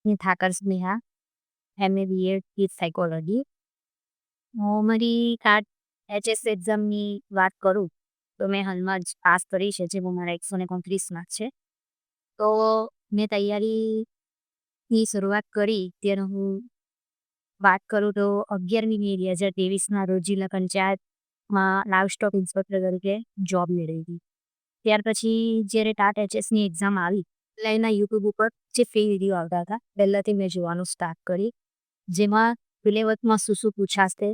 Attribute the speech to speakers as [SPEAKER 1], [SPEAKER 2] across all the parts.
[SPEAKER 1] હું Thakar Sneha, MA BEd with psychology. મારી TAT HS એક્ઝામની વાત કરું તો મેં હાલમાં જ પાસ કરી છે, જેમાં મારા 129 માર્ક છે. તો મેં તૈયારીની શરૂઆત કરી ત્યારે હું વાત કરું તો 11મી મે 2023ના રોજ જિલ્લા પંચાયતમાં લાઇવસ્ટોક ઇન્સ્પેક્ટર તરીકે જોબ મેળવી હતી. ત્યાર પછી જ્યારે ટાટ HSની એક્ઝામ આવી એટલે એના યુટ્યુબ ઉપર જે ફ્રી વિડીયો આવતા હતા પહેલાંથી મેં જોવાનું સ્ટાર્ટ કરી, જેમાં સિલેબસમાં શું શું પૂછાશે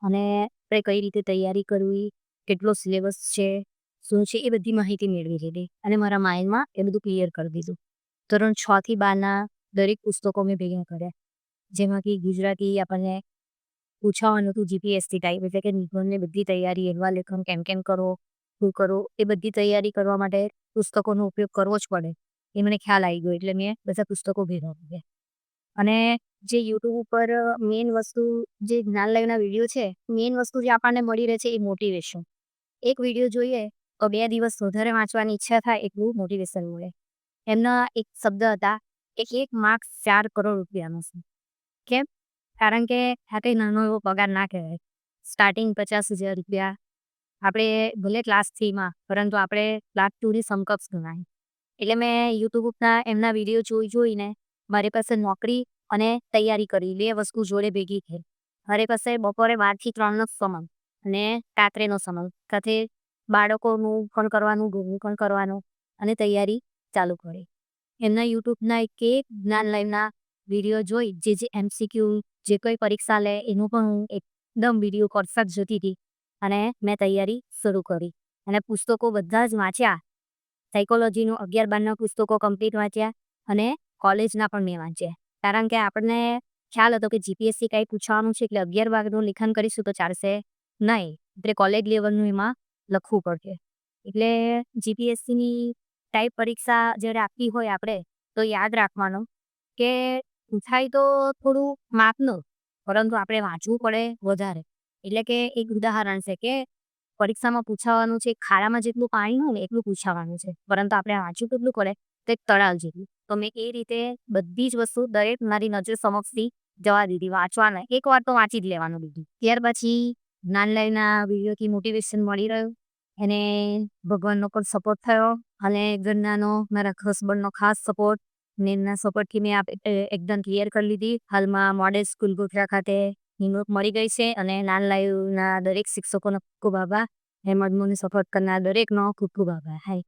[SPEAKER 1] અને આપણે કઈ રીતે તૈયારી કરવી, કેટલો સિલેબસ છે, શું છે, એ બધી માહિતી મેળવી લીધી અને મારા માઇન્ડમાં એ બધું ક્લિયર કરી દીધું. ધોરણ 6 થી 12ના દરેક પુસ્તકો મેં ભેગા કર્યા, જેમાંથી ગુજરાતી આપણને પૂછાવાનું હતું જીપીએસસી ટાઈપ, એટલે કે નિબંધની બધી તૈયારી, અહેવાલ લેખન કેમ કેમ કરો, શું કરો, એ બધી તૈયારી કરવા માટે પુસ્તકોનો ઉપયોગ કરવો જ પડે એ મને ખ્યાલ આવી ગયો. એટલે મેં બધા પુસ્તકો ભેગા કર્યા અને જે યુટ્યુબ ઉપર મેઇન વસ્તુ, જે જ્ઞાનલયના વિડીયો છે, મેઇન વસ્તુ જે આપણને મળી રહે છે એ મોટિવેશન. એક વિડીયો જોઈએ તો 2 દિવસ વધારે વાંચવાની ઈચ્છા થાય એટલું મોટિવેશન મળે. એમના એક શબ્દ હતા કે 1 માર્ક્સ 4 કરોડ રૂપિયાનો છે. કેમ? કારણ કે આ કંઈ નાનો એવો પગાર ના કહેવાય. સ્ટાર્ટિંગ 50,000 રૂપિયા આપણે ભલે ક્લાસ 3માં, પરંતુ આપણે ક્લાસ 2ની સમકક્ષ ગણાય. એટલે મેં યુટ્યુબ ઉપરના એમના વિડીયો જોઈને મારી પાસે નોકરી અને તૈયારી કરી, 2 વસ્તુ જોડે ભેગી થઈ. મારી પાસે બપોરે 12 થી 3નો સમય અને રાત્રેનો સમય, સાથે બાળકોનું પણ કરવાનું, ઘરનું પણ કરવાનું અને તૈયારી ચાલુ કરી. એમના યુટ્યુબના એક જ્ઞાનલયના વિડીયો જોઈ, જે MCQ, જે કોઈ પરીક્ષા લે એનું પણ હું એકદમ વિડીયો કોન્સેપ્ટ જોતી હતી અને મેં તૈયારી શરૂ કરી અને પુસ્તકો બધા જ વાંચ્યા. સાયકોલોજીનું 11-12ના પુસ્તકો કમ્પ્લીટ વાંચ્યા અને કોલેજના પણ મેં વાંચ્યા. કારણ કે આપણને ખ્યાલ હતો કે જીપીએસસી કાંઈ પૂછવાનું છે એટલે 11 માર્કનું લેખન કરીશું તો ચાલશે નહીં. એટલે કોલેજ લેવલનું એમાં લખવું પડશે. એટલે જીપીએસસીની ટાઈપ પરીક્ષા જ્યારે આપવી હોય આપણે તો યાદ રાખવાનું કે પૂછાય તો થોડું માપનું, પરંતુ આપણે વાંચવું પડે વધારે. એટલે કે એક ઉદાહરણ છે કે પરીક્ષામાં પૂછાવાનું છે, ખાડામાં જેટલું પાણી હોય ને એટલું પૂછાવાનું છે, પરંતુ આપણે વાંચવું કેટલું પડે તો એક તળાવ જેટલું. તો મેં એ રીતે બધી જ વસ્તુ દરેક મારી નજર સમક્ષથી જવા દીધી. વાંચવાના એકવાર તો વાંચી જ લેવાનું બીજું. ત્યાર પછી જ્ઞાનલયના વિડીયોથી મોટિવેશન મળી રહ્યું અને ભગવાનનો પણ સપોર્ટ થયો અને ઘરનાનો, મારા હસબન્ડનો ખાસ સપોર્ટ ને એમના સપોર્ટથી મેં એક્ઝામ ક્લિયર કરી લીધી. હાલમાં મોડેલ સ્કૂલ ગોધરા ખાતે નિમણૂક મળી ગઈ છે અને જ્ઞાનલયના દરેક શિક્ષકોનો ખૂબ ખૂબ આભાર. એમ જ મને સપોર્ટ કરનાર દરેકનો ખૂબ ખૂબ આભાર. હાય.